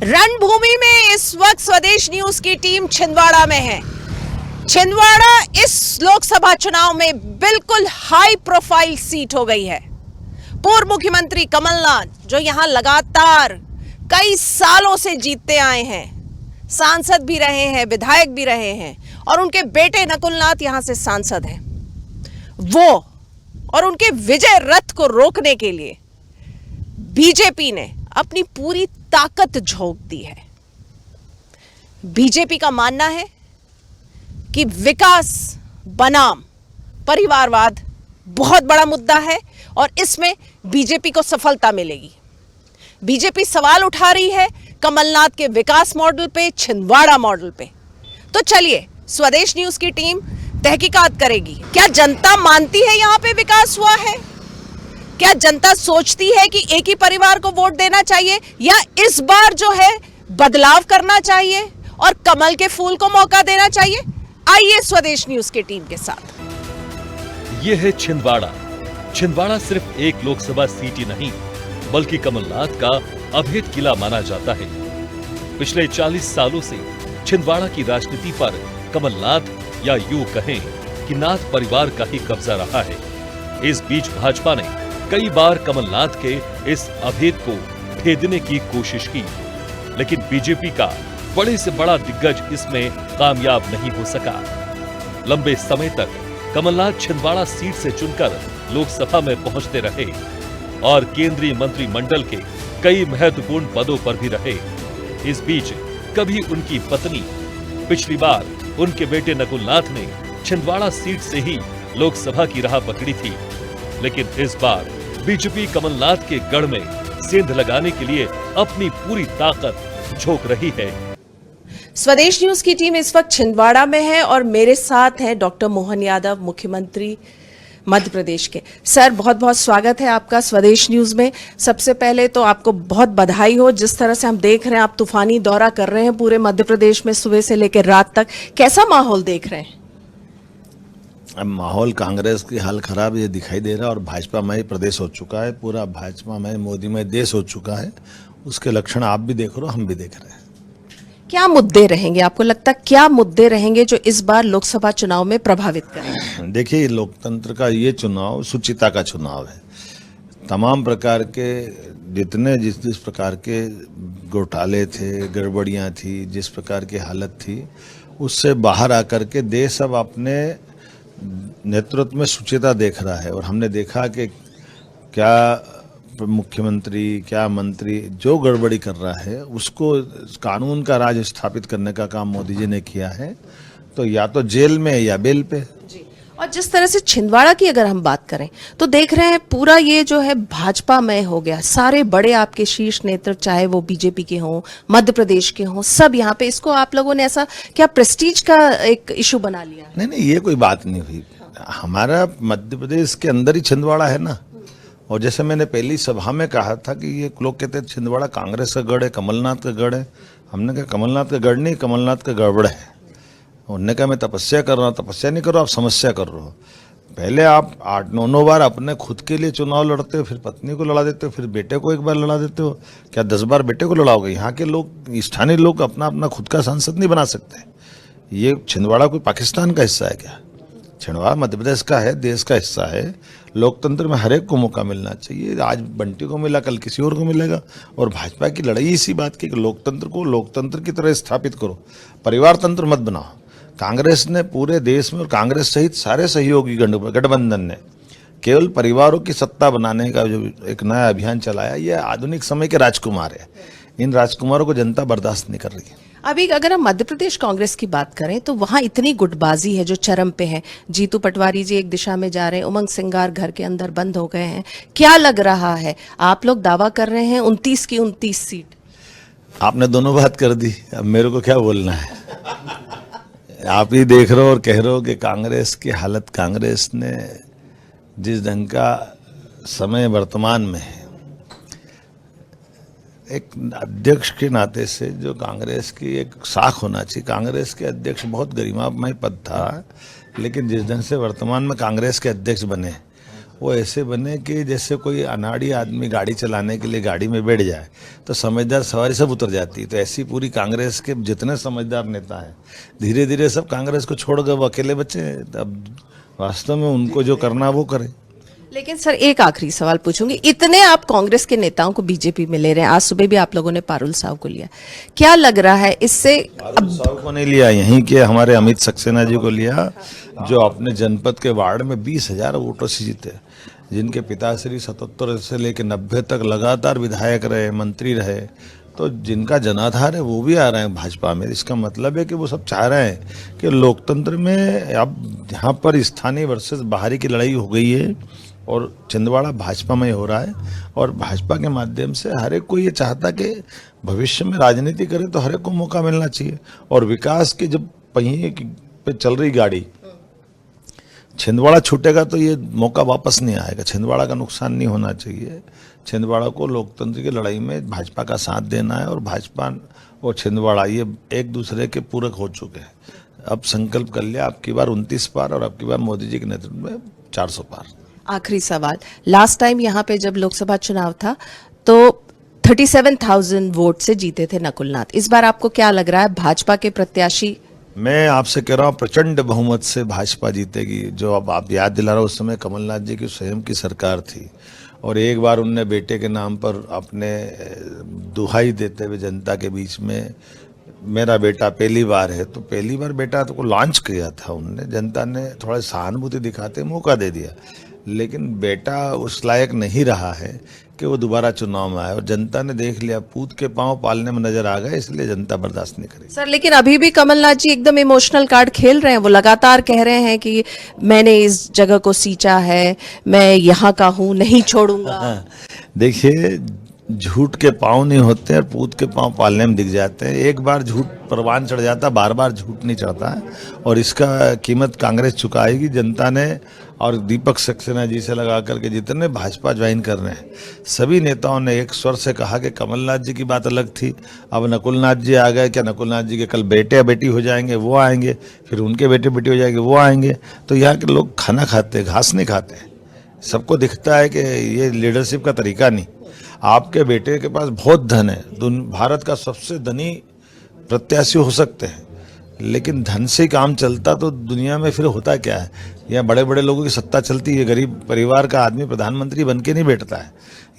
रणभूमि में इस वक्त स्वदेश न्यूज की टीम छिंदवाड़ा में है। छिंदवाड़ा इस लोकसभा चुनाव में बिल्कुल हाई प्रोफाइल सीट हो गई है। पूर्व मुख्यमंत्री कमलनाथ जो यहां लगातार कई सालों से जीतते आए हैं, सांसद भी रहे हैं, विधायक भी रहे हैं, और उनके बेटे नकुलनाथ यहां से सांसद हैं, वो और उनके विजय रथ को रोकने के लिए बीजेपी ने अपनी पूरी ताकत झोंक दी है। बीजेपी का मानना है कि विकास बनाम परिवारवाद बहुत बड़ा मुद्दा है और इसमें बीजेपी को सफलता मिलेगी। बीजेपी सवाल उठा रही है कमलनाथ के विकास मॉडल पे, छिंदवाड़ा मॉडल पे। तो चलिए, स्वदेश न्यूज की टीम तहकीकात करेगी। क्या जनता मानती है यहां पे विकास हुआ है? क्या जनता सोचती है कि एक ही परिवार को वोट देना चाहिए, या इस बार जो है बदलाव करना चाहिए और कमल के फूल को मौका देना चाहिए? आइए स्वदेश न्यूज की टीम के साथ। ये है छिंदवाड़ा। छिंदवाड़ा सिर्फ एक लोकसभा सीट ही नहीं, बल्कि कमलनाथ का अभेद किला माना जाता है। पिछले 40 सालों से छिंदवाड़ा की राजनीति पर कमलनाथ, या यूं कहें कि नाथ परिवार का ही कब्जा रहा है। इस बीच भाजपा ने कई बार कमलनाथ के इस अभेद को भेदने की कोशिश की, लेकिन बीजेपी का बड़े से बड़ा दिग्गज इसमें कामयाब नहीं हो सका। लंबे समय तक कमलनाथ छिंदवाड़ा सीट से चुनकर लोकसभा में पहुंचते रहे और केंद्रीय मंत्रिमंडल के कई महत्वपूर्ण पदों पर भी रहे। इस बीच कभी उनकी पत्नी, पिछली बार उनके बेटे नकुलनाथ ने छिंदवाड़ा सीट से ही लोकसभा की राह पकड़ी थी, लेकिन इस बार बीजेपी कमलनाथ के गढ़ में सेंध लगाने के लिए अपनी पूरी ताकत झोंक रही है। स्वदेश न्यूज की टीम इस वक्त छिंदवाड़ा में है और मेरे साथ है डॉक्टर मोहन यादव, मुख्यमंत्री मध्य प्रदेश के। सर, बहुत बहुत स्वागत है आपका स्वदेश न्यूज में। सबसे पहले तो आपको बहुत बधाई हो। जिस तरह से हम देख रहे हैं, आप तूफानी दौरा कर रहे हैं पूरे मध्य प्रदेश में, सुबह से लेकर रात तक। कैसा माहौल देख रहे हैं? अब माहौल कांग्रेस की हाल खराब ये दिखाई दे रहा है और भाजपा मय प्रदेश हो चुका है, पूरा भाजपा मय मोदी मय देश हो चुका है। उसके लक्षण आप भी देख रहे हो, हम भी देख रहे हैं। क्या मुद्दे रहेंगे, आपको लगता है क्या मुद्दे रहेंगे जो इस बार लोकसभा चुनाव में प्रभावित करेंगे? देखिए, लोकतंत्र का ये चुनाव सुचिता का चुनाव है। तमाम प्रकार के जितने जिस प्रकार के घोटाले थे, गड़बड़ियां थी, जिस प्रकार की हालत थी, उससे बाहर आकर के देश अब अपने नेतृत्व में सुचिता देख रहा है। और हमने देखा कि क्या मुख्यमंत्री, क्या मंत्री जो गड़बड़ी कर रहा है, उसको कानून का राज स्थापित करने का काम मोदी जी ने किया है। तो या तो जेल में या बेल पे जी। और जिस तरह से छिंदवाड़ा की अगर हम बात करें तो देख रहे हैं पूरा ये जो है भाजपा मय हो गया। सारे बड़े आपके शीर्ष नेतृत्व, चाहे वो बीजेपी के हों, मध्य प्रदेश के हों, सब यहाँ पे। इसको आप लोगों ने ऐसा क्या प्रेस्टीज का एक इशू बना लिया? नहीं, ये कोई बात नहीं हुई। हमारा मध्य प्रदेश के अंदर ही छिंदवाड़ा है ना। और जैसे मैंने पहली सभा में कहा था कि ये लोग कहते हैं छिंदवाड़ा कांग्रेस का गढ़ है, कमलनाथ का गढ़ है। हमने कहा कमलनाथ का गढ़ नहीं, कमलनाथ का गड़बड़ है। उन्होंने कहा मैं तपस्या कर रहा हूँ। तपस्या नहीं कर रहा, आप समस्या कर रहे हो। पहले आप 8-9 बार अपने खुद के लिए चुनाव लड़ते हो, फिर पत्नी को लड़ा देते हो, फिर बेटे को एक बार लड़ा देते हो। क्या 10 बार बेटे को लड़ाओगे? यहाँ के लोग, स्थानीय लोग अपना अपना खुद का सांसद नहीं बना सकते। ये छिंदवाड़ा कोई पाकिस्तान का हिस्सा है क्या? छिंदवाड़ा मध्य प्रदेश का है, देश का हिस्सा है। लोकतंत्र में हर एक को मौका मिलना चाहिए। आज बंटी को मिला, कल किसी और को मिलेगा। और भाजपा की लड़ाई इसी बात की कि लोकतंत्र को लोकतंत्र की तरह स्थापित करो, परिवार तंत्र मत बनाओ। कांग्रेस ने पूरे देश में, और कांग्रेस सहित सारे सहयोगी गठबंधन ने केवल परिवारों की सत्ता बनाने का जो एक नया अभियान चलाया, यह आधुनिक समय के राजकुमार है। इन राजकुमारों को जनता बर्दाश्त नहीं कर रही है। अभी अगर हम मध्य प्रदेश कांग्रेस की बात करें तो वहां इतनी गुटबाजी है जो चरम पे है। जीतू पटवारी जी एक दिशा में जा रहे हैं, उमंग सिंगार घर के अंदर बंद हो गए हैं। क्या लग रहा है? आप लोग दावा कर रहे हैं 29 की 29 सीट। आपने दोनों बात कर दी, अब मेरे को क्या बोलना है? आप ही देख रहे हो और कह रहे हो कि कांग्रेस की हालत, कांग्रेस ने जिस ढंग का समय वर्तमान में है, एक अध्यक्ष के नाते से जो कांग्रेस की एक शाख होना चाहिए। कांग्रेस के अध्यक्ष बहुत गरिमामय पद था, लेकिन जिस ढंग से वर्तमान में कांग्रेस के अध्यक्ष बने वो ऐसे बने कि जैसे कोई अनाड़ी आदमी गाड़ी चलाने के लिए गाड़ी में बैठ जाए तो समझदार सवारी सब उतर जाती है। तो ऐसी पूरी कांग्रेस के जितने समझदार नेता हैं धीरे धीरे सब कांग्रेस को छोड़ गए, वो अकेले बचे। अब वास्तव में उनको जो करना वो करे। लेकिन सर एक आखिरी सवाल पूछूंगी, इतने आप कांग्रेस के नेताओं को बीजेपी में ले रहे हैं, आज सुबह भी आप लोगों ने पारुल साहब को लिया, क्या लग रहा है इससे? पारुल साहब को नहीं लिया, यहीं के हमारे अमित सक्सेना जी को लिया, जो अपने जनपद के वार्ड में 20,000 वोटों से जीते, जिनके पिताश्री 77 से लेकर 90 तक लगातार विधायक रहे, मंत्री रहे। तो जिनका जनाधार है वो भी आ रहे हैं भाजपा में। इसका मतलब है कि वो सब चाह रहे हैं कि लोकतंत्र में अब यहाँ पर स्थानीय वर्सेस बाहरी की लड़ाई हो गई है और छिंदवाड़ा भाजपा में हो रहा है। और भाजपा के माध्यम से हर एक को ये चाहता कि भविष्य में राजनीति करे तो हर एक को मौका मिलना चाहिए। और विकास के जब पहिए पे चल रही गाड़ी छिंदवाड़ा छूटेगा तो ये मौका वापस नहीं आएगा। छिंदवाड़ा का नुकसान नहीं होना चाहिए। छिंदवाड़ा को लोकतंत्र की लड़ाई में भाजपा का साथ देना है और भाजपा और छिंदवाड़ा ये एक दूसरे के पूरक हो चुके हैं। अब संकल्प कर लिया, अब की बार 29 पार और अब की बार मोदी जी के नेतृत्व में 400 पार। आखिरी सवाल, लास्ट टाइम यहाँ पे जब लोकसभा चुनाव था तो 37,000 वोट से जीते थे नकुलनाथ, इस बार आपको क्या लग रहा है भाजपा के प्रत्याशी? मैं आपसे कह रहा हूँ प्रचंड बहुमत से भाजपा जीतेगी। जो अब आप याद दिला रहे हो, उस समय कमलनाथ जी की स्वयं की सरकार थी और एक बार उनने बेटे के नाम पर अपने दुहाई देते हुए जनता के बीच में, मेरा बेटा पहली बार है, तो पहली बार बेटा तो को लॉन्च किया था उनने, जनता ने थोड़ा सहानुभूति दिखाते मौका दे दिया। लेकिन बेटा उस लायक नहीं रहा है कि वो दोबारा चुनाव में आए और जनता ने देख लिया, पूत के पांव पालने में नजर आ गए, इसलिए जनता बर्दाश्त नहीं करेगी। सर लेकिन अभी भी कमलनाथ जी एकदम इमोशनल कार्ड खेल रहे हैं, वो लगातार कह रहे हैं कि मैंने इस जगह को सींचा है, मैं यहाँ का हूँ, नहीं छोड़ूंगा। देखिए, झूठ के पांव नहीं होते और पूत के पांव पालने में दिख जाते हैं। एक बार झूठ परवान चढ़ जाता, बार बार झूठ नहीं चढ़ता है और इसका कीमत कांग्रेस चुकाएगी। जनता ने और दीपक सक्सेना जी से लगा करके जितने भाजपा ज्वाइन कर रहे हैं सभी नेताओं ने एक स्वर से कहा कि कमलनाथ जी की बात अलग थी, अब नकुलनाथ जी आ गए, क्या नकुलनाथ जी के कल बेटे या बेटी हो जाएंगे, वो आएंगे, फिर उनके बेटे बेटी हो जाएंगे, वो आएंगे। तो यहाँ के लोग खाना खाते, घास नहीं खाते। सबको दिखता है कि ये लीडरशिप का तरीका नहीं। आपके बेटे के पास बहुत धन है, भारत का सबसे धनी प्रत्याशी हो सकते हैं, लेकिन धन से काम चलता तो दुनिया में फिर होता क्या है? यहाँ बड़े बड़े लोगों की सत्ता चलती है, गरीब परिवार का आदमी प्रधानमंत्री बन के नहीं बैठता है।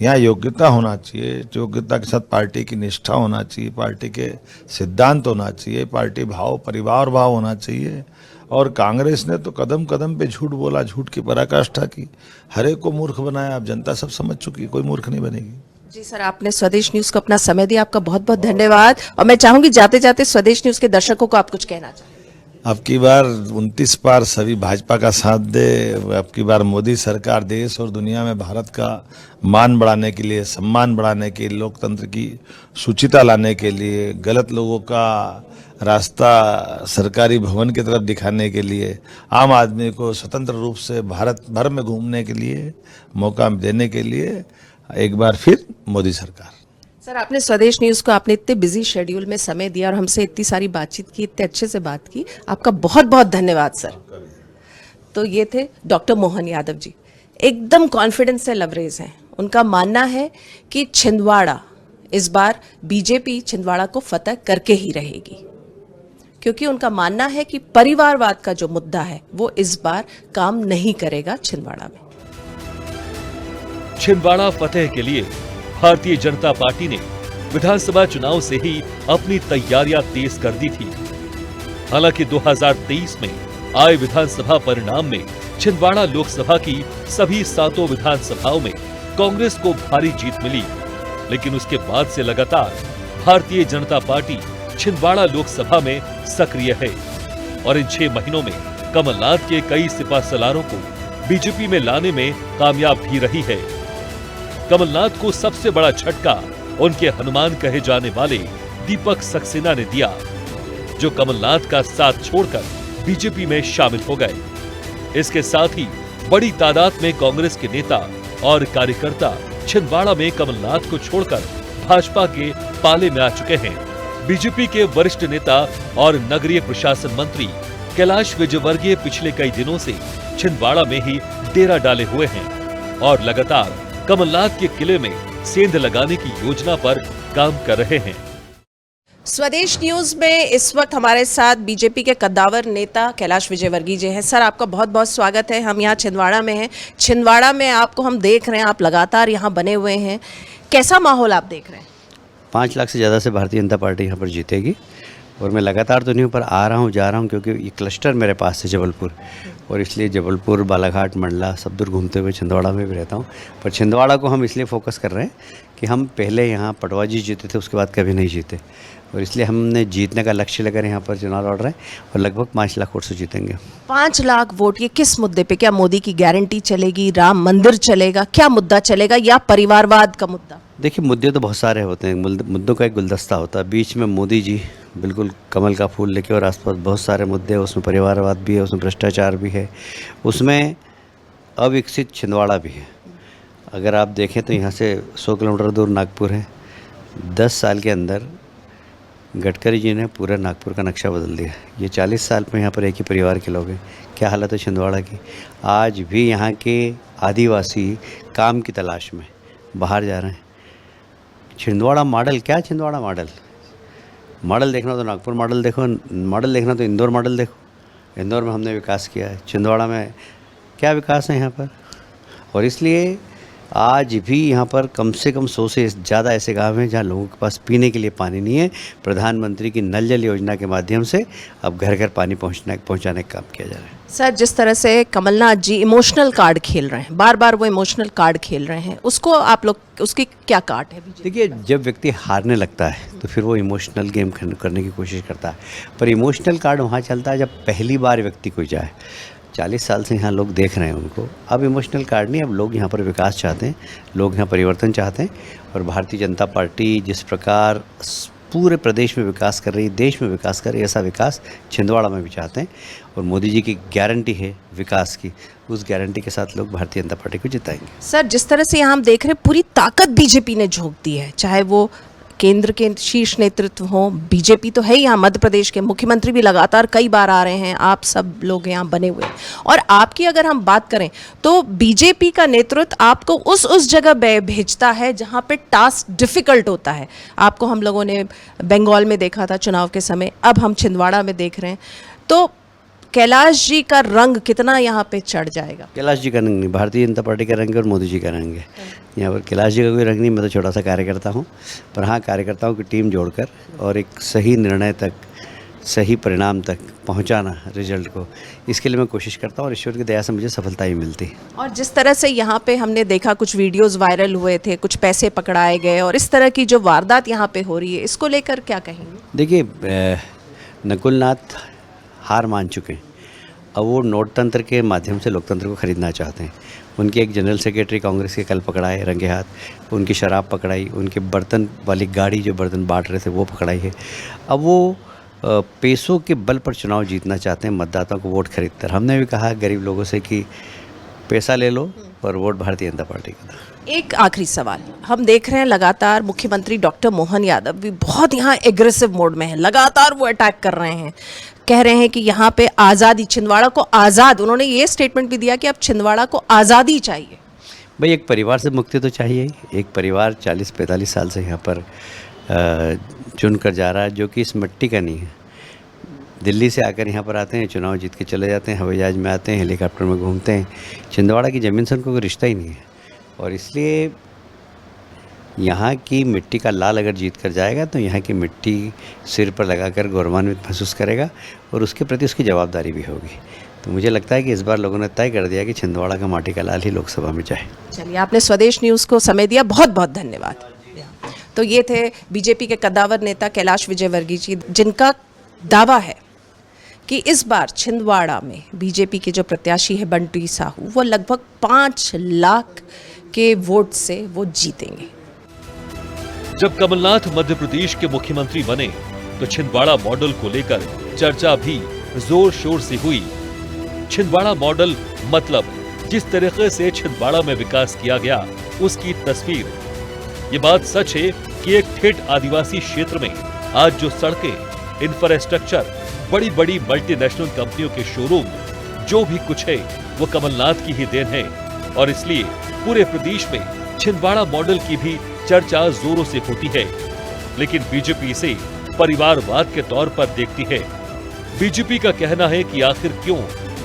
यहाँ योग्यता होना चाहिए, योग्यता के साथ पार्टी की निष्ठा होना चाहिए, पार्टी के सिद्धांत होना चाहिए, पार्टी भाव परिवार भाव होना चाहिए। और कांग्रेस ने तो कदम कदम पे झूठ बोला, झूठ की पराकाष्ठा की, हर एक को मूर्ख बनाया। अब जनता सब समझ चुकी है, कोई मूर्ख नहीं बनेगी। जी सर, आपने स्वदेश न्यूज को अपना समय दिया, आपका बहुत बहुत धन्यवाद। और मैं चाहूंगी जाते जाते स्वदेश न्यूज के दर्शकों को आप कुछ कहना चाहें। अब की बार 29 पार सभी भाजपा का साथ दे। अब की बार मोदी सरकार देश और दुनिया में भारत का मान बढ़ाने के लिए, सम्मान बढ़ाने के लिए, लोकतंत्र की शुचिता लाने के लिए, गलत लोगों का रास्ता सरकारी भवन की तरफ दिखाने के लिए, आम आदमी को स्वतंत्र रूप से भारत भर में घूमने के लिए मौका देने के लिए एक बार फिर मोदी सरकार। सर आपने स्वदेश न्यूज को, आपने इतने बिजी शेड्यूल में समय दिया और हमसे इतनी सारी बातचीत की, इतने अच्छे से बात की, आपका बहुत बहुत धन्यवाद सर। तो ये थे डॉक्टर मोहन यादव जी, एकदम कॉन्फिडेंस से लवरेज हैं। उनका मानना है कि छिंदवाड़ा इस बार बीजेपी छिंदवाड़ा को फतह करके ही रहेगी, क्योंकि उनका मानना है कि परिवारवाद का जो मुद्दा है वो इस बार काम नहीं करेगा छिंदवाड़ा में। छिंदवाड़ा फतेह के लिए भारतीय जनता पार्टी ने विधानसभा चुनाव से ही अपनी तैयारियां तेज कर दी थी। हालांकि 2023 में आए विधानसभा परिणाम में छिंदवाड़ा लोकसभा की सभी 7 विधानसभाओं में कांग्रेस को भारी जीत मिली, लेकिन उसके बाद से लगातार भारतीय जनता पार्टी छिंदवाड़ा लोकसभा में सक्रिय है और इन 6 महीनों में कमलनाथ के कई सिपहसालारों को बीजेपी में लाने में कामयाब भी रही है। कमलनाथ को सबसे बड़ा झटका उनके हनुमान कहे जाने वाले दीपक सक्सेना ने दिया, जो कमलनाथ का साथ छोड़कर बीजेपी में शामिल हो गए। इसके साथ ही बड़ी तादाद में कांग्रेस के नेता और कार्यकर्ता छिंदवाड़ा में कमलनाथ को छोड़कर भाजपा के पाले में आ चुके हैं। बीजेपी के वरिष्ठ नेता और नगरीय प्रशासन मंत्री कैलाश विजयवर्गीय पिछले कई दिनों से छिंदवाड़ा में ही डेरा डाले हुए हैं। और लगातार कमलनाथ के किले में सेंध लगाने की योजना पर काम कर रहे हैं। स्वदेश न्यूज में इस वक्त हमारे साथ बीजेपी के कद्दावर नेता कैलाश विजयवर्गीय जी हैं। सर, आपका बहुत बहुत स्वागत है। हम यहाँ छिंदवाड़ा में हैं। छिंदवाड़ा में आपको हम देख रहे हैं, आप लगातार यहाँ बने हुए हैं। कैसा माहौल आप देख रहे हैं? 5 लाख से ज़्यादा से भारतीय जनता पार्टी यहाँ पर जीतेगी। और मैं लगातार तो नहीं पर आ रहा हूँ, जा रहा हूँ, क्योंकि ये क्लस्टर मेरे पास है जबलपुर, और इसलिए जबलपुर, बालाघाट, मंडला सब दूर घूमते हुए छिंदवाड़ा में भी रहता हूँ। पर छिंदवाड़ा को हम इसलिए फोकस कर रहे हैं कि हम पहले यहाँ पटवा जी जीते थे, उसके बाद कभी नहीं जीते, और इसलिए हमने जीतने का लक्ष्य लेकर यहाँ पर चुनाव लड़ रहे हैं और लगभग 5 लाख वोट से जीतेंगे। 5 लाख वोट, ये किस मुद्दे पे? क्या मोदी की गारंटी चलेगी, राम मंदिर चलेगा, क्या मुद्दा चलेगा, या परिवारवाद का मुद्दा? देखिए, मुद्दे तो बहुत सारे होते हैं, मुद्दों का एक गुलदस्ता होता है। बीच में मोदी जी बिल्कुल कमल का फूल लेके, और आसपास बहुत सारे मुद्दे हैं। उसमें परिवारवाद भी है, उसमें भ्रष्टाचार भी है, उसमें अविकसित छिंदवाड़ा भी है। अगर आप देखें तो यहाँ से 100 किलोमीटर दूर नागपुर है। 10 साल के अंदर गडकरी जी ने पूरा नागपुर का नक्शा बदल दिया। ये 40 साल में यहाँ पर एक ही परिवार के लोग हैं। क्या हालत है छिंदवाड़ा की? आज भी यहाँ के आदिवासी काम की तलाश में बाहर जा रहे हैं। छिंदवाड़ा मॉडल, क्या छिंदवाड़ा मॉडल? मॉडल देखना तो नागपुर मॉडल देखो, मॉडल देखना तो इंदौर मॉडल देखो। इंदौर में हमने विकास किया है, छिंदवाड़ा में क्या विकास है यहाँ पर? और इसलिए आज भी यहाँ पर कम से कम 100 से ज़्यादा ऐसे गांव हैं जहाँ लोगों के पास पीने के लिए पानी नहीं है। प्रधानमंत्री की नल जल योजना के माध्यम से अब घर घर पानी पहुँचाने का काम किया जा रहा है। सर, जिस तरह से कमलनाथ जी इमोशनल कार्ड खेल रहे हैं, बार बार वो इमोशनल कार्ड खेल रहे हैं, उसको आप लोग, उसकी क्या कार्ड है? देखिए, जब व्यक्ति हारने लगता है तो फिर वो इमोशनल गेम करने की कोशिश करता है। पर इमोशनल कार्ड वहाँ चलता है जब पहली बार व्यक्ति को जाए। 40 साल से यहाँ लोग देख रहे हैं उनको। अब इमोशनल कार्ड नहीं, अब लोग यहाँ पर विकास चाहते हैं, लोग यहाँ परिवर्तन चाहते हैं। और भारतीय जनता पार्टी जिस प्रकार पूरे प्रदेश में विकास कर रही है, देश में विकास कर रही है, ऐसा विकास छिंदवाड़ा में भी चाहते हैं। और मोदी जी की गारंटी है विकास की, उस गारंटी के साथ लोग भारतीय जनता पार्टी को जिताएंगे। सर, जिस तरह से यहाँ हम देख रहे हैं, पूरी ताकत बीजेपी ने झोंक दी है, चाहे वो केंद्र के शीर्ष नेतृत्व हो। बीजेपी तो है यहाँ, मध्य प्रदेश के मुख्यमंत्री भी लगातार कई बार आ रहे हैं, आप सब लोग यहाँ बने हुए हैं। और आपकी अगर हम बात करें तो बीजेपी का नेतृत्व आपको उस जगह भेजता है जहाँ पे टास्क डिफिकल्ट होता है। आपको हम लोगों ने बंगाल में देखा था चुनाव के समय, अब हम छिंदवाड़ा में देख रहे हैं। तो कैलाश जी का रंग कितना यहाँ पे चढ़ जाएगा? कैलाश जी का रंग नहीं, भारतीय जनता पार्टी का रंग है और मोदी जी का रंग है। यहाँ पर कैलाश जी का कोई रंग नहीं, मैं तो छोटा सा कार्यकर्ता हूँ। पर हाँ, कार्यकर्ताओं की टीम जोड़कर और एक सही निर्णय तक, सही परिणाम तक पहुँचाना रिजल्ट को, इसके लिए मैं कोशिश करता हूँ और ईश्वर की दया से मुझे सफलता ही मिलती है। और जिस तरह से यहाँ पे हमने देखा, कुछ वीडियोस वायरल हुए थे, कुछ पैसे पकड़ाए गए, और इस तरह की जो वारदात यहाँ पे हो रही है, इसको लेकर क्या कहेंगे? देखिए, नकुलनाथ हार मान चुके हैं। अब वो नोट तंत्र के माध्यम से लोकतंत्र को खरीदना चाहते हैं। उनके एक जनरल सेक्रेटरी कांग्रेस के कल पकड़ाए रंगे हाथ, उनकी शराब पकड़ाई, उनके बर्तन वाली गाड़ी जो बर्तन बांट रहे थे वो पकड़ाई है। अब वो पैसों के बल पर चुनाव जीतना चाहते हैं, मतदाताओं को वोट खरीद कर। हमने भी कहा गरीब लोगों से कि पैसा ले लो और वोट भारतीय जनता पार्टी को दो। एक आखिरी सवाल, हम देख रहे हैं लगातार मुख्यमंत्री डॉक्टर मोहन यादव भी बहुत यहाँ एग्रेसिव मोड में है, लगातार वो अटैक कर रहे हैं, कह रहे हैं कि यहाँ पे आज़ादी, छिंदवाड़ा को आज़ाद, उन्होंने ये स्टेटमेंट भी दिया कि अब छिंदवाड़ा को आज़ादी चाहिए। भाई, एक परिवार से मुक्ति तो चाहिए ही। एक परिवार 40-45 साल से यहाँ पर चुन कर जा रहा है, जो कि इस मिट्टी का नहीं है। दिल्ली से आकर यहाँ पर आते हैं, चुनाव जीत के चले जाते हैं, हवाई जहाज में आते हैं, हेलीकॉप्टर में घूमते हैं। छिंदवाड़ा की ज़मीन से उनको कोई रिश्ता ही नहीं है। और इसलिए यहाँ की मिट्टी का लाल अगर जीत कर जाएगा तो यहाँ की मिट्टी सिर पर लगाकर गौरवान्वित महसूस करेगा और उसके प्रति उसकी जवाबदारी भी होगी। तो मुझे लगता है कि इस बार लोगों ने तय कर दिया कि छिंदवाड़ा का माटी का लाल ही लोकसभा में जाए। चलिए, आपने स्वदेश न्यूज़ को समय दिया, बहुत बहुत धन्यवाद। तो ये थे बीजेपी के कद्दावर नेता कैलाश विजयवर्गीय जी, जिनका दावा है कि इस बार छिंदवाड़ा में बीजेपी के जो प्रत्याशी है बंटी साहू, वो लगभग 5 लाख के वोट से वो जीतेंगे। जब कमलनाथ मध्य प्रदेश के मुख्यमंत्री बने तो छिंदवाड़ा मॉडल को लेकर चर्चा भी जोर शोर से हुई। छिंदवाड़ा मॉडल मतलब जिस तरीके से छिंदवाड़ा में विकास किया गया उसकी तस्वीर। ये बात सच है कि एक ठेठ आदिवासी क्षेत्र में आज जो सड़कें, इंफ्रास्ट्रक्चर, बड़ी बड़ी मल्टीनेशनल कंपनियों के शोरूम, जो भी कुछ है वो कमलनाथ की ही देन है। और इसलिए पूरे प्रदेश में छिंदवाड़ा मॉडल की भी चर्चा जोरों से होती है। लेकिन बीजेपी इसे परिवारवाद के तौर पर देखती है। बीजेपी का कहना है कि आखिर क्यों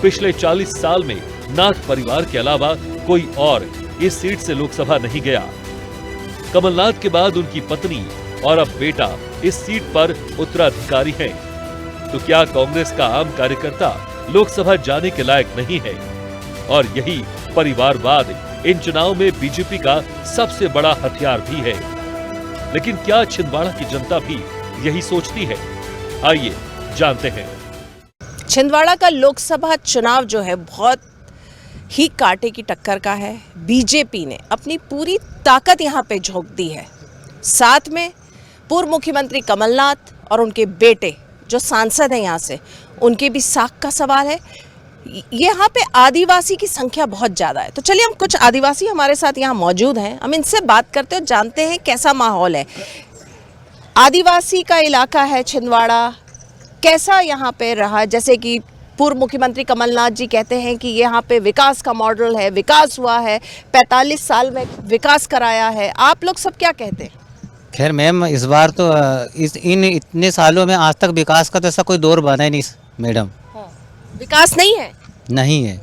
पिछले 40 साल में नाथ परिवार के अलावा कोई और इस सीट से लोकसभा नहीं गया। कमलनाथ के बाद उनकी पत्नी और अब बेटा इस सीट पर उत्तराधिकारी हैं। तो क्या कांग्रेस का आम कार्यकर्ता लोकसभा जाने के लायक नहीं है? और यही परिवारवाद इन चुनाव में बीजेपी का सबसे बड़ा हथियार भी है। लेकिन क्या छिंदवाड़ा की जनता भी यही सोचती है? आइए जानते हैं। छिंदवाड़ा का लोकसभा चुनाव जो है बहुत ही कांटे की टक्कर का है। बीजेपी ने अपनी पूरी ताकत यहाँ पे झोंक दी है। साथ में पूर्व मुख्यमंत्री कमलनाथ और उनके बेटे जो सांसद हैं यहाँ से, उनके भी साख का सवाल है। यहाँ पे आदिवासी की संख्या बहुत ज़्यादा है। तो चलिए, हम कुछ आदिवासी हमारे साथ यहाँ मौजूद हैं, हम इनसे बात करते हैं, जानते हैं कैसा माहौल है। आदिवासी का इलाका है छिंदवाड़ा, कैसा यहाँ पे रहा? जैसे कि पूर्व मुख्यमंत्री कमलनाथ जी कहते हैं कि यहाँ पे विकास का मॉडल है, विकास हुआ है, 45 साल में विकास कराया है। आप लोग सब क्या कहते हैं? खैर मैम, इस बार तो इतने सालों में आज तक विकास का तो ऐसा कोई दौर बना ही नहीं मैडम। विकास नहीं है? नहीं है।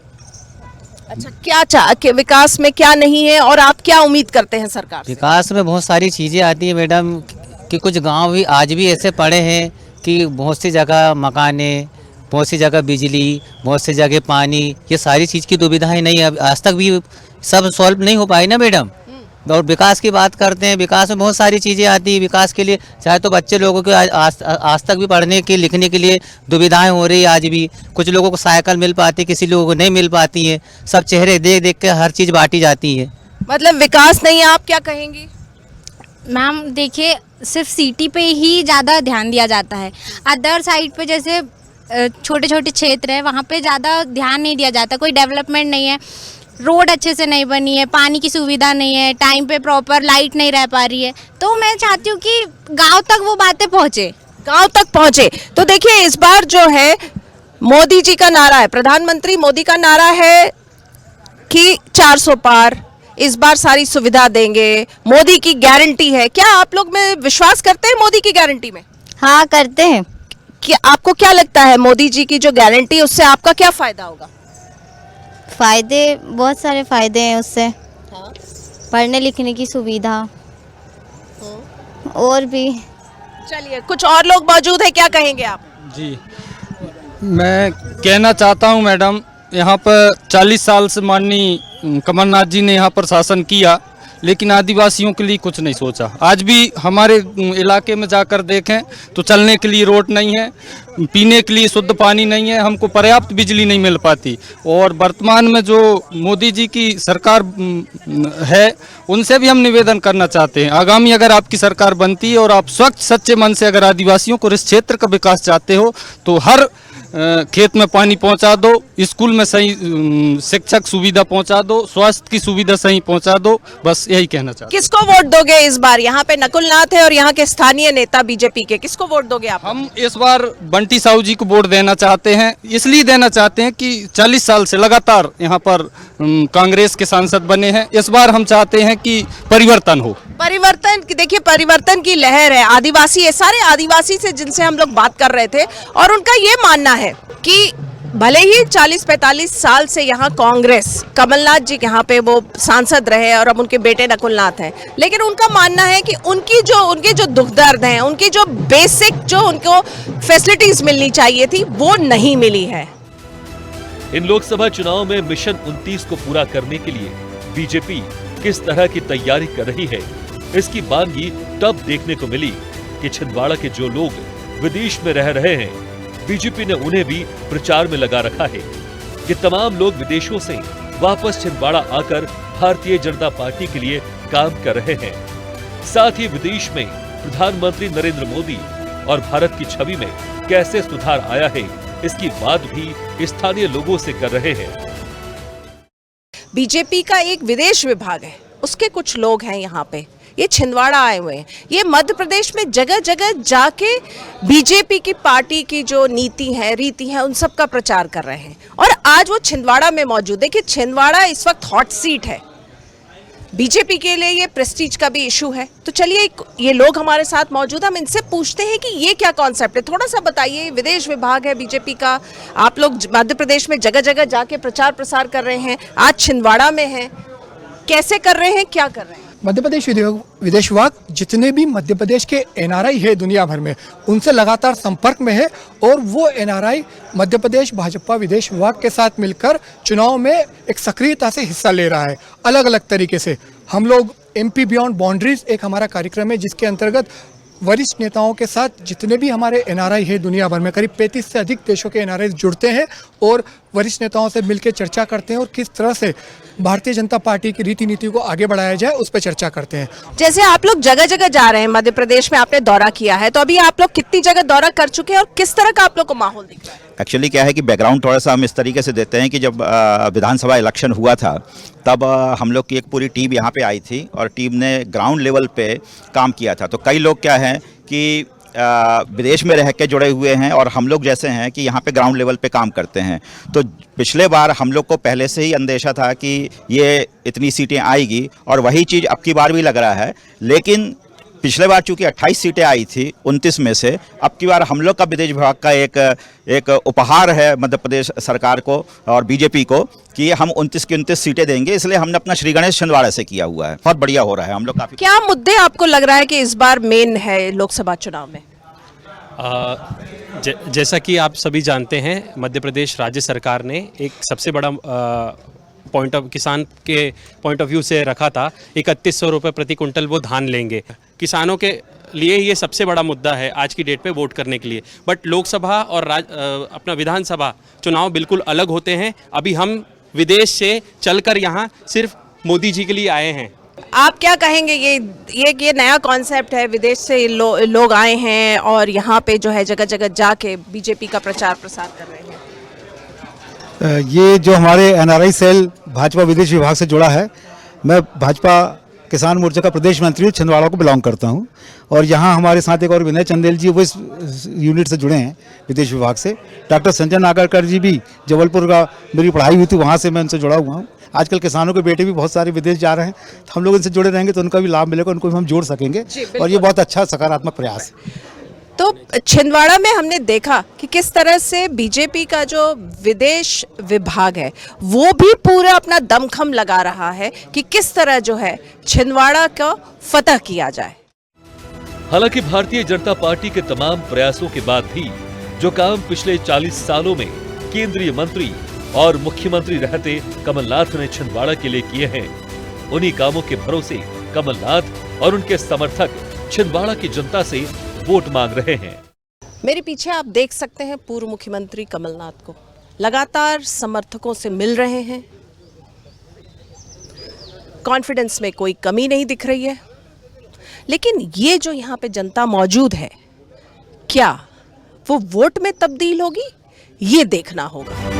अच्छा, क्या कि विकास में क्या नहीं है और आप क्या उम्मीद करते हैं सरकार से? विकास में बहुत सारी चीज़ें आती है मैडम कि कुछ गांव भी आज भी ऐसे पड़े हैं कि बहुत सी जगह मकाने, बहुत सी जगह बिजली, बहुत सी जगह पानी, ये सारी चीज़ की दुविधाएं नहीं है। आज तक भी सब सॉल्व नहीं हो पाई ना मैडम। और विकास की बात करते हैं, विकास में बहुत सारी चीज़ें आती है विकास के लिए। चाहे तो बच्चे लोगों को आज तक भी पढ़ने के लिखने के लिए दुविधाएं हो रही है। आज भी कुछ लोगों को साइकिल मिल पाती है, किसी लोगों को नहीं मिल पाती है। सब चेहरे देख देख के हर चीज़ बांटी जाती है। मतलब विकास नहीं है, आप क्या कहेंगी? मैम देखिए, सिर्फ सिटी पे ही ज़्यादा ध्यान दिया जाता है। अदर साइड पे जैसे छोटे छोटे क्षेत्र है, वहाँ पे ज़्यादा ध्यान नहीं दिया जाता। कोई डेवलपमेंट नहीं है, रोड अच्छे से नहीं बनी है, पानी की सुविधा नहीं है, टाइम पे प्रॉपर लाइट नहीं रह पा रही है। तो मैं चाहती हूँ कि गांव तक वो बातें पहुँचे, गांव तक पहुंचे। तो देखिए, इस बार जो है मोदी जी का नारा है, प्रधानमंत्री मोदी का नारा है कि 400 पार, इस बार सारी सुविधा देंगे, मोदी की गारंटी है। क्या आप लोग में विश्वास करते हैं मोदी की गारंटी में? हाँ करते हैं। कि आपको क्या लगता है मोदी जी की जो गारंटी है उससे आपका क्या फायदा होगा? फ़ायदे, बहुत सारे फ़ायदे हैं उससे। हाँ। पढ़ने लिखने की सुविधा और भी। चलिए, कुछ और लोग मौजूद है, क्या कहेंगे आप? जी, मैं कहना चाहता हूं मैडम, यहाँ पर 40 साल से माननीय कमलनाथ जी ने यहाँ पर शासन किया, लेकिन आदिवासियों के लिए कुछ नहीं सोचा। आज भी हमारे इलाके में जाकर देखें तो चलने के लिए रोड नहीं है, पीने के लिए शुद्ध पानी नहीं है, हमको पर्याप्त बिजली नहीं मिल पाती। और वर्तमान में जो मोदी जी की सरकार है, उनसे भी हम निवेदन करना चाहते हैं, आगामी अगर आपकी सरकार बनती है और आप स्वच्छ सच्चे मन से अगर आदिवासियों को इस क्षेत्र का विकास चाहते हो, तो हर खेत में पानी पहुंचा दो, स्कूल में सही शिक्षक सुविधा पहुंचा दो, स्वास्थ्य की सुविधा सही पहुंचा दो। बस यही कहना चाहते हैं। किसको वोट दोगे इस बार? यहाँ पे नकुल नाथ है और यहाँ के स्थानीय नेता बीजेपी के, किसको वोट दोगे आप? हम इस बार बंटी साहू जी को वोट देना चाहते हैं। इसलिए देना चाहते हैं कि 40 साल से लगातार यहाँ पर कांग्रेस के सांसद बने हैं। इस बार हम चाहते हैं कि परिवर्तन हो। परिवर्तन, देखिए परिवर्तन की लहर है। आदिवासी, ये सारे आदिवासी से जिनसे हम लोग बात कर रहे थे, और उनका ये मानना है कि भले ही 40-45 साल से यहाँ कांग्रेस, कमलनाथ जी यहाँ पे वो सांसद रहे और अब उनके बेटे नकुलनाथ हैं, लेकिन उनका मानना है कि उनके जो दुख दर्द हैं, उनकी जो बेसिक जो उनको फैसिलिटीज मिलनी चाहिए थी, वो नहीं मिली है। इन लोकसभा चुनाव में मिशन 29 को पूरा करने के लिए बीजेपी किस तरह की तैयारी कर रही है, इसकी बानगी तब देखने को मिली कि छिंदवाड़ा के जो लोग विदेश में रह रहे हैं, बीजेपी ने उन्हें भी प्रचार में लगा रखा है कि तमाम लोग विदेशों से वापस छिंदवाड़ा आकर भारतीय जनता पार्टी के लिए काम कर रहे हैं। साथ ही विदेश में प्रधानमंत्री नरेंद्र मोदी और भारत की छवि में कैसे सुधार आया है, इसकी बात भी स्थानीय लोगों से कर रहे हैं। बीजेपी का एक विदेश विभाग है, उसके कुछ लोग हैं यहाँ पे, ये छिंदवाड़ा आए हुए हैं। ये मध्य प्रदेश में जगह जगह जाके बीजेपी की पार्टी की जो नीति है, रीति है, उन सब का प्रचार कर रहे हैं। और आज वो छिंदवाड़ा में मौजूद। देखिए, छिंदवाड़ा इस वक्त हॉट सीट है, बीजेपी के लिए ये प्रेस्टीज का भी इशू है। तो चलिए, ये लोग हमारे साथ मौजूद हैं, हम इनसे पूछते हैं कि ये क्या कॉन्सेप्ट है। थोड़ा सा बताइए, विदेश विभाग है बीजेपी का, आप लोग मध्य प्रदेश में जगह जगह जाके प्रचार प्रसार कर रहे हैं, आज छिंदवाड़ा में हैं, कैसे कर रहे हैं, क्या कर रहे हैं? मध्य प्रदेश विदेश विभाग जितने भी मध्य प्रदेश के एनआरआई है दुनिया भर में, उनसे लगातार संपर्क में है। और वो एनआरआई मध्य प्रदेश भाजपा विदेश विभाग के साथ मिलकर चुनाव में एक सक्रियता से हिस्सा ले रहा है, अलग अलग तरीके से। हम लोग एमपी बियॉन्ड बाउंड्रीज एक हमारा कार्यक्रम है, जिसके अंतर्गत वरिष्ठ नेताओं के साथ जितने भी हमारे एनआरआई है दुनिया भर में, करीब 35 से अधिक देशों के एनआरआई जुड़ते हैं और वरिष्ठ नेताओं से मिलकर चर्चा करते हैं और किस तरह से भारतीय जनता पार्टी की रीति नीति को आगे बढ़ाया जाए, उस पर चर्चा करते हैं। जैसे आप लोग जगह जगह जा रहे हैं, मध्य प्रदेश में आपने दौरा किया है, तो अभी आप लोग कितनी जगह दौरा कर चुके हैं और किस तरह का आप लोग को माहौल दिख रहा है? एक्चुअली क्या है कि बैकग्राउंड थोड़ा सा हम इस तरीके से देते हैं कि जब विधानसभा इलेक्शन हुआ था, तब हम लोग की एक पूरी टीम यहाँ पे आई थी और टीम ने ग्राउंड लेवल पे काम किया था। तो कई लोग क्या हैं कि विदेश में रह के जुड़े हुए हैं और हम लोग जैसे हैं कि यहाँ पे ग्राउंड लेवल पे काम करते हैं। तो पिछले बार हम लोग को पहले से ही अंदेशा था कि ये इतनी सीटें आएगी और वही चीज़ अब की बार भी लग रहा है। लेकिन पिछले बार चूंकि 28 सीटें आई थी 29 में से, अब की बार हम लोग का विदेश विभाग का एक उपहार है मध्य प्रदेश सरकार को और बीजेपी को कि हम 29 की 29 सीटें देंगे। इसलिए हमने अपना श्री गणेश छिंदवाड़ा से किया हुआ है। बहुत बढ़िया हो रहा है, हम लोग काफी। क्या मुद्दे आपको लग रहा है कि इस बार मेन है लोकसभा चुनाव में? जैसा कि आप सभी जानते हैं, मध्य प्रदेश राज्य सरकार ने एक सबसे बड़ा किसान के पॉइंट ऑफ व्यू से रखा था, 3100 रुपये प्रति कुंटल वो धान लेंगे। किसानों के लिए ये सबसे बड़ा मुद्दा है आज की डेट पे वोट करने के लिए। बट लोकसभा और अपना विधानसभा चुनाव बिल्कुल अलग होते हैं। अभी हम विदेश से चलकर यहाँ सिर्फ मोदी जी के लिए आए हैं। आप क्या कहेंगे, ये नया कॉन्सेप्ट है, विदेश से लोग आए हैं और यहाँ पे जो है जगह जगह जाके बीजेपी का प्रचार प्रसार कर रहे हैं? ये जो हमारे एनआरआई सेल भाजपा विदेश विभाग से जुड़ा है, मैं भाजपा किसान मोर्चा का प्रदेश मंत्री हूँ, छिंदवाड़ा को बिलोंग करता हूँ। और यहाँ हमारे साथ एक और विनय चंदेल जी, वो इस यूनिट से जुड़े हैं विदेश विभाग से। डॉक्टर संजय नागरकर जी भी, जबलपुर का मेरी पढ़ाई हुई थी, वहाँ से मैं उनसे जुड़ा हुआ हूँ। आजकल किसानों के बेटे भी बहुत सारे विदेश जा रहे हैं, तो हम लोग इनसे जुड़े रहेंगे तो उनका भी लाभ मिलेगा, उनको भी हम जोड़ सकेंगे। और ये बहुत अच्छा सकारात्मक प्रयास है। तो छिंदवाड़ा में हमने देखा कि किस तरह से बीजेपी का जो विदेश विभाग है वो भी पूरा अपना दमखम लगा रहा है कि किस तरह जो है छिंदवाड़ा का फतह किया जाए। हालांकि भारतीय जनता पार्टी के तमाम प्रयासों के बाद भी जो काम पिछले 40 सालों में केंद्रीय मंत्री और मुख्यमंत्री रहते कमलनाथ ने छिंदवाड़ा के लिए किए हैं, उन्हीं कामों के भरोसे कमलनाथ और उनके समर्थक छिंदवाड़ा की जनता से वोट मांग रहे हैं। मेरे पीछे आप देख सकते हैं पूर्व मुख्यमंत्री कमलनाथ को लगातार समर्थकों से मिल रहे हैं। कॉन्फिडेंस में कोई कमी नहीं दिख रही है। लेकिन ये जो यहाँ पे जनता मौजूद है, क्या वो वोट में तब्दील होगी, ये देखना होगा।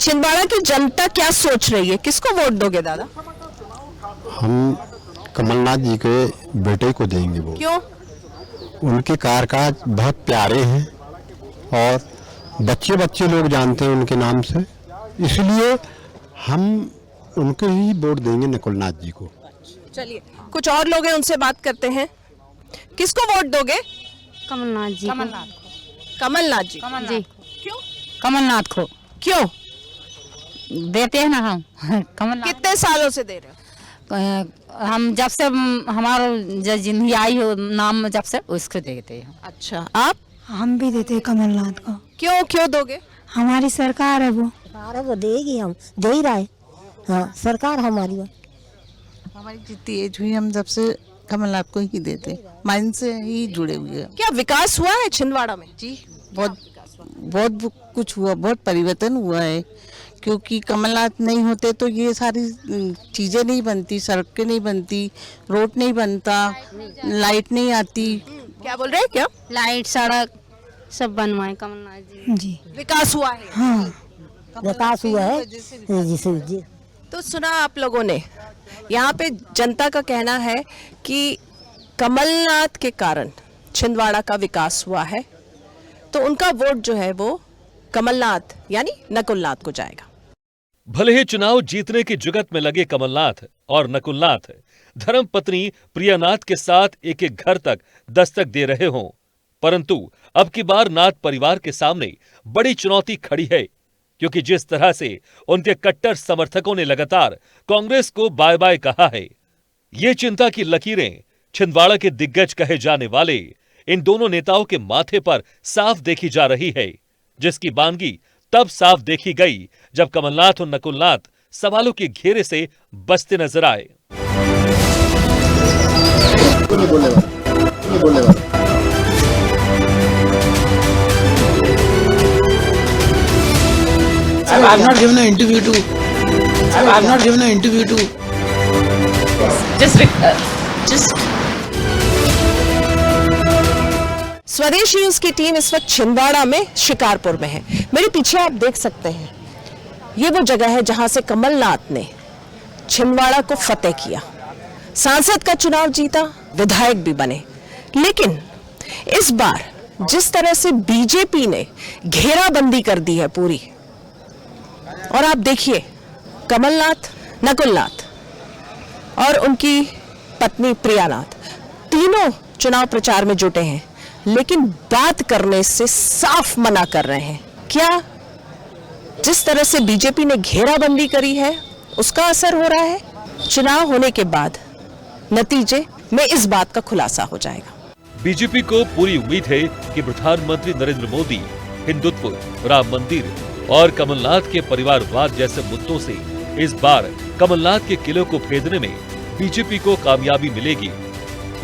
छिंदवाड़ा की जनता क्या सोच रही है, किसको वोट दोगे दादा? हम कमलनाथ जी के बेटे को देंगे वो। क्यों? उनके कार्यकाल बहुत प्यारे हैं और बच्चे बच्चे लोग जानते हैं उनके नाम से, इसलिए हम उनको ही वोट देंगे, नकुलनाथ जी को। चलिए, कुछ और लोग हैं, उनसे बात करते हैं। किसको वोट दोगे? कमलनाथ जी। कमलनाथ जी। जी। क्यों? कमलनाथ को क्यों देते हैं ना हम। कमलनाथ कितने सालों से दे रहे हो? हम जब से हमारा जिंदगी आई हो नाम, जब से उसको देते हैं। अच्छा, आप? हम भी देते हैं कमलनाथ को। क्यों दोगे? हमारी सरकार है वो। सरकार वो देगी, हम दे ही रहे। हाँ, सरकार हमारी वो। हमारी जितनी एज हुई हम जब से कमलनाथ को ही देते, माइंड से ही जुड़े हुए हैं। क्या विकास हुआ है छिंदवाड़ा में? जी, बहुत कुछ हुआ, बहुत परिवर्तन हुआ है। क्योंकि कमलनाथ नहीं होते तो ये सारी चीज़ें नहीं बनती, सड़कें नहीं बनती, रोड नहीं बनता, लाइट नहीं आती। क्या बोल रहे हैं? क्या लाइट सड़क सब बनवाए कमलनाथ जी। जी, विकास हुआ है। हाँ, विकास हुआ है जी। तो सुना आप लोगों ने, यहाँ पे जनता का कहना है कि कमलनाथ के कारण छिंदवाड़ा का विकास हुआ है, तो उनका वोट जो है वो कमलनाथ यानी नकुलनाथ को जाएगा। भले ही चुनाव जीतने की जुगत में लगे कमलनाथ और नकुलनाथ धर्मपत्नी प्रियानाथ के साथ एक एक घर तक दस्तक दे रहे हों, परंतु अब की बार नाथ परिवार के सामने बड़ी चुनौती खड़ी है, क्योंकि जिस तरह से उनके कट्टर समर्थकों ने लगातार कांग्रेस को बाय बाय कहा है, ये चिंता की लकीरें छिंदवाड़ा के दिग्गज कहे जाने वाले इन दोनों नेताओं के माथे पर साफ देखी जा रही है, जिसकी बानगी तब साफ देखी गई जब कमलनाथ और नकुलनाथ सवालों के घेरे से बचते नजर आए। I've not given an interview to. I've not given an interview to. Just. स्वदेश न्यूज की टीम इस वक्त छिंदवाड़ा में शिकारपुर में है। मेरे पीछे आप देख सकते हैं, ये वो जगह है जहां से कमलनाथ ने छिंदवाड़ा को फतेह किया, सांसद का चुनाव जीता, विधायक भी बने। लेकिन इस बार जिस तरह से बीजेपी ने घेराबंदी कर दी है पूरी, और आप देखिए कमलनाथ, नकुलनाथ और उनकी पत्नी प्रियानाथ तीनों चुनाव प्रचार में जुटे हैं, लेकिन बात करने से साफ मना कर रहे हैं। क्या जिस तरह से बीजेपी ने घेराबंदी करी है उसका असर हो रहा है? चुनाव होने के बाद नतीजे में इस बात का खुलासा हो जाएगा। बीजेपी को पूरी उम्मीद है कि प्रधानमंत्री नरेंद्र मोदी हिंदुत्व, राम मंदिर और कमलनाथ के परिवारवाद जैसे मुद्दों से इस बार कमलनाथ के किले को भेदने में बीजेपी को कामयाबी मिलेगी।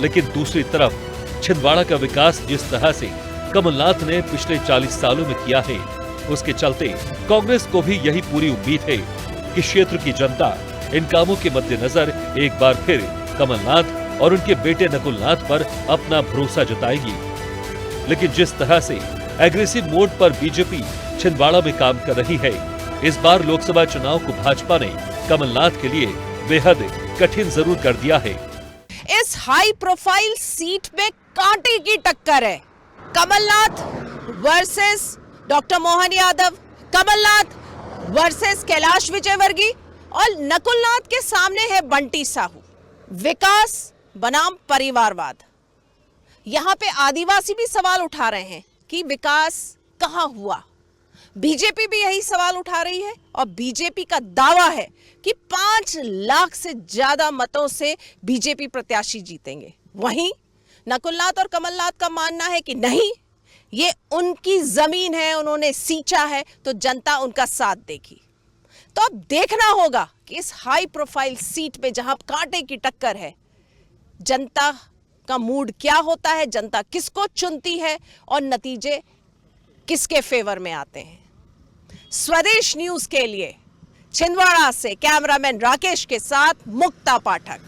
लेकिन दूसरी तरफ छिंदवाड़ा का विकास जिस तरह से कमलनाथ ने पिछले 40 सालों में किया है, उसके चलते कांग्रेस को भी यही पूरी उम्मीद है कि क्षेत्र की जनता इन कामों के मद्देनजर एक बार फिर कमलनाथ और उनके बेटे नकुलनाथ पर अपना भरोसा जताएगी। लेकिन जिस तरह से एग्रेसिव मोड पर बीजेपी छिंदवाड़ा में काम कर रही है, इस बार लोकसभा चुनाव को भाजपा ने कमलनाथ के लिए बेहद कठिन जरूर कर दिया है। इस हाई प्रोफाइल सीट में कांटे की टक्कर है। Kamalnath versus doctor Mohan Yadav, Kamalnath versus Kailash Vijayvargiya और नकुलनाथ के सामने है बंटी साहू। विकास बनाम परिवारवाद। यहां पे आदिवासी भी सवाल उठा रहे हैं कि विकास कहां हुआ। बीजेपी भी यही सवाल उठा रही है और बीजेपी का दावा है कि 5 लाख से ज्यादा मतों से बीजेपी प्रत्याशी जीतेंगे। वहीं नकुलनाथ और कमलनाथ का मानना है कि नहीं, ये उनकी जमीन है, उन्होंने सींचा है तो जनता उनका साथ देगी। तो अब देखना होगा कि इस हाई प्रोफाइल सीट पे जहां कांटे की टक्कर है, जनता का मूड क्या होता है, जनता किसको चुनती है और नतीजे किसके फेवर में आते हैं। स्वदेश न्यूज के लिए छिंदवाड़ा से कैमरामैन राकेश के साथ मुक्ता पाठक।